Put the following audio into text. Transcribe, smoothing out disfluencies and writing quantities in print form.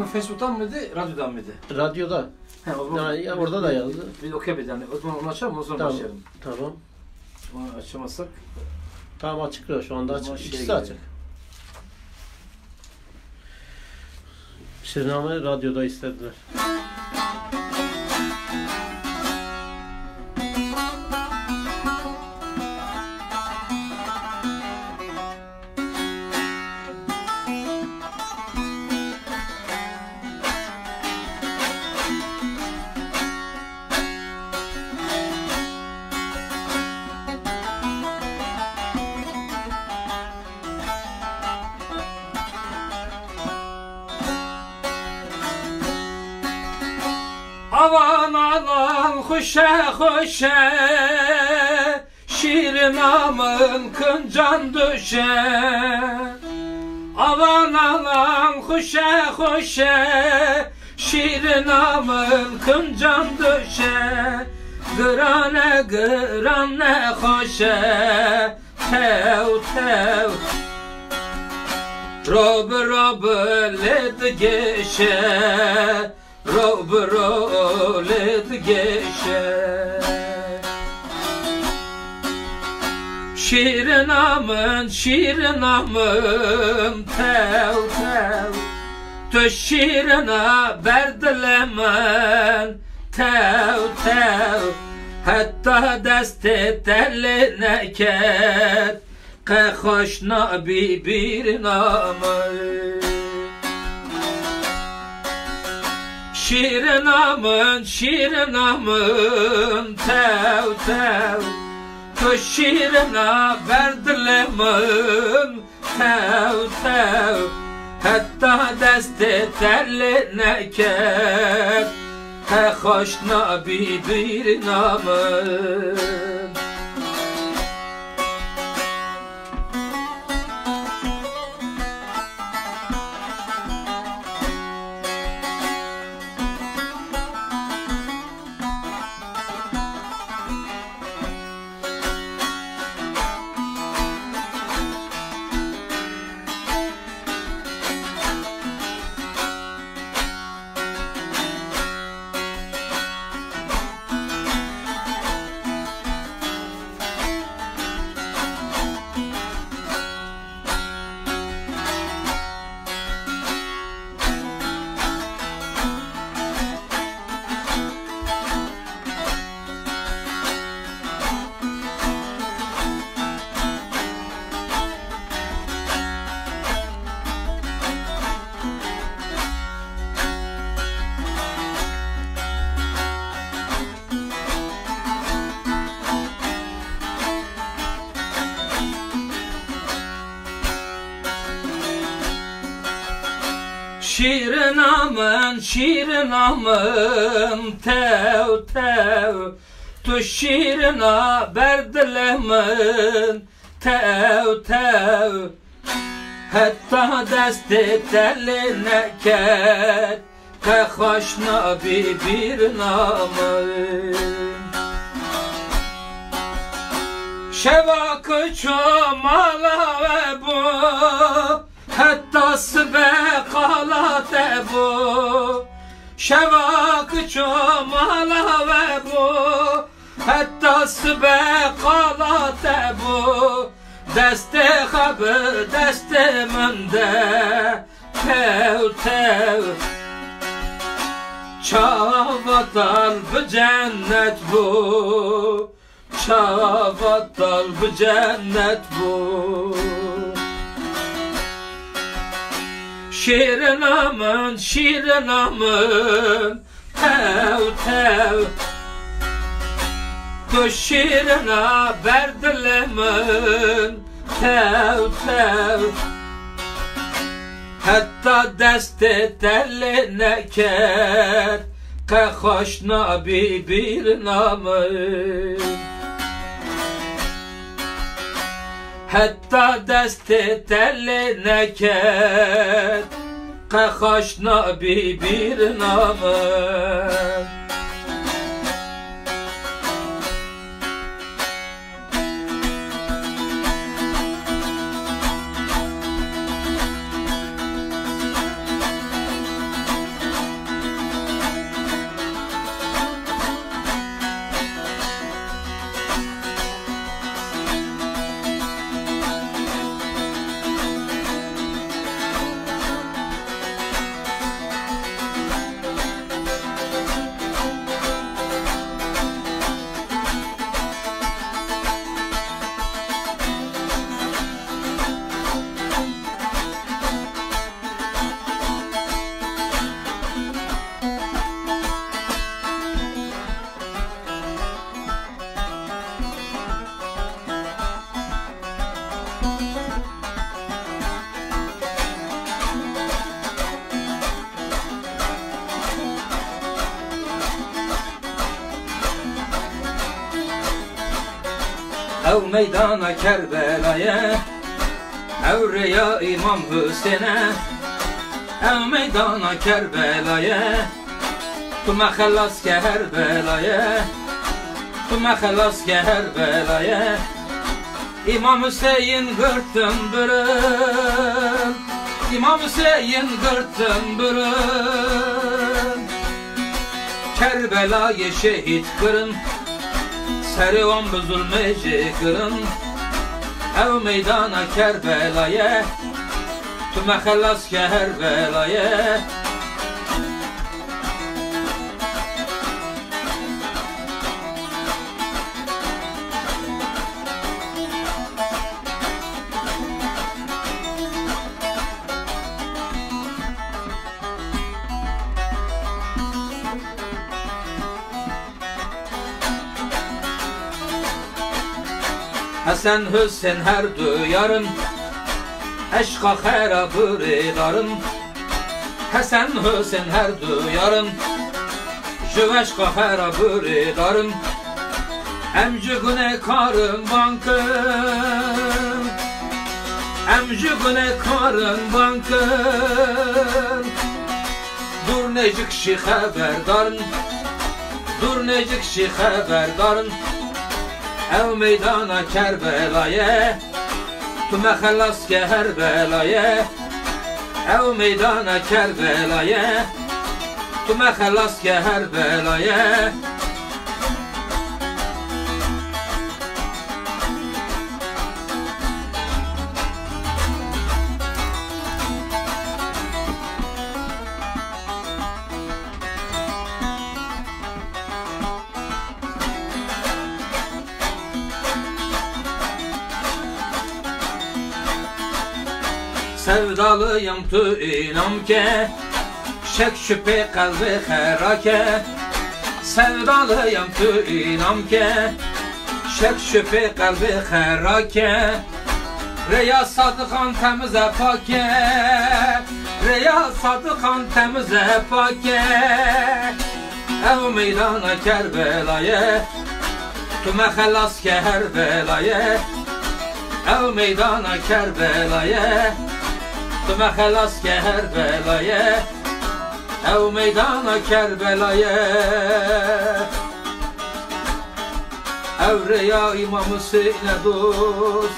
Facebook'tan mıydı, radyodan mıydı? Radyoda. He, o zaman Yani orada da yazdı. Biz okuyabiliriz yani. O zaman onu açalım, o zaman Tamam. başlayalım. Tamam. Onu açamazsak. Tamam açık şu anda açık. İkisi açık. Şiriname radyoda istediler. Avan alan hoşa hoşa, Şirinamın kıncan düşe. Avan alan hoşa hoşa, Şirinamın kıncan düşe. Gırane gırane hoşa, tev tev. Rob rob led geçe, rob rob led geçe. Şirinamın tev tev. Tu şirina berdilemen tev tev. Hatta desti teline ket, que hoşna bir namı. Şirinamın tev tev. Tu şirina berdilemen tev tev. Hatta desti teline ket, que hoşna bir namı. Şirinamın tev tev. Tu şirina berdilemen tev tev. Hatta desti teline ket, que hoşna bir namı. Şevakı çomala ve bu, hatta sıbe kalat bu. Şevak çomala ve bu, hatta sıbe kalat bu. Deste haber deste mende tev tev. Çavatal bu cennet bu, çavatal bu cennet bu. Şirinamın tev tev. Tu şirina berdilemen tev tev. Hatta desti teline ket, que hoşna bir namı. Hatta desti teline ket, que hoşna bir namı. ev meydana Kerbela'ya, ev reya İmam Hüseyin'e, ev meydana Kerbela'ya, tüme halas ke her belaya, tüme halas ke her belaya. İmam Hüseyin gırtın bürün, İmam Hüseyin gırtın bürün. Kerbela'yı şehit kırın, servan bu zulmeci kırın. Ev meydana Kerbela'ya, tüme halas ke her belaya. Hasan Hüseyin her duyarın, eşka harabı redarın. Hasan Hüseyin her duyarın, şu eşka harabı redarın. Emci günekarın bankın, emci günekarın bankın. Dur necik şi haberdarın, dur necik şi haberdarın. Ev meydana Kerbela'ya, tüme halas ke her belaya. Ev meydana Kerbela'ya, tüme halas ke her belaya. Sevdalıyım tu inam ke, şek şüphe kalbi herake. Sevdalıyım tu inam ke, şek şüphe kalbi herake. Reya sadıkan temize pake, reya sadıkan temize pake. Ev meydana Kerbela'ya, tüme halas ke her belaya. Ev meydana Kerbela'ya, tüme halas ke her belaya. Ev meydana Kerbela'ya, ev reya İmam Hüseyin'e dost.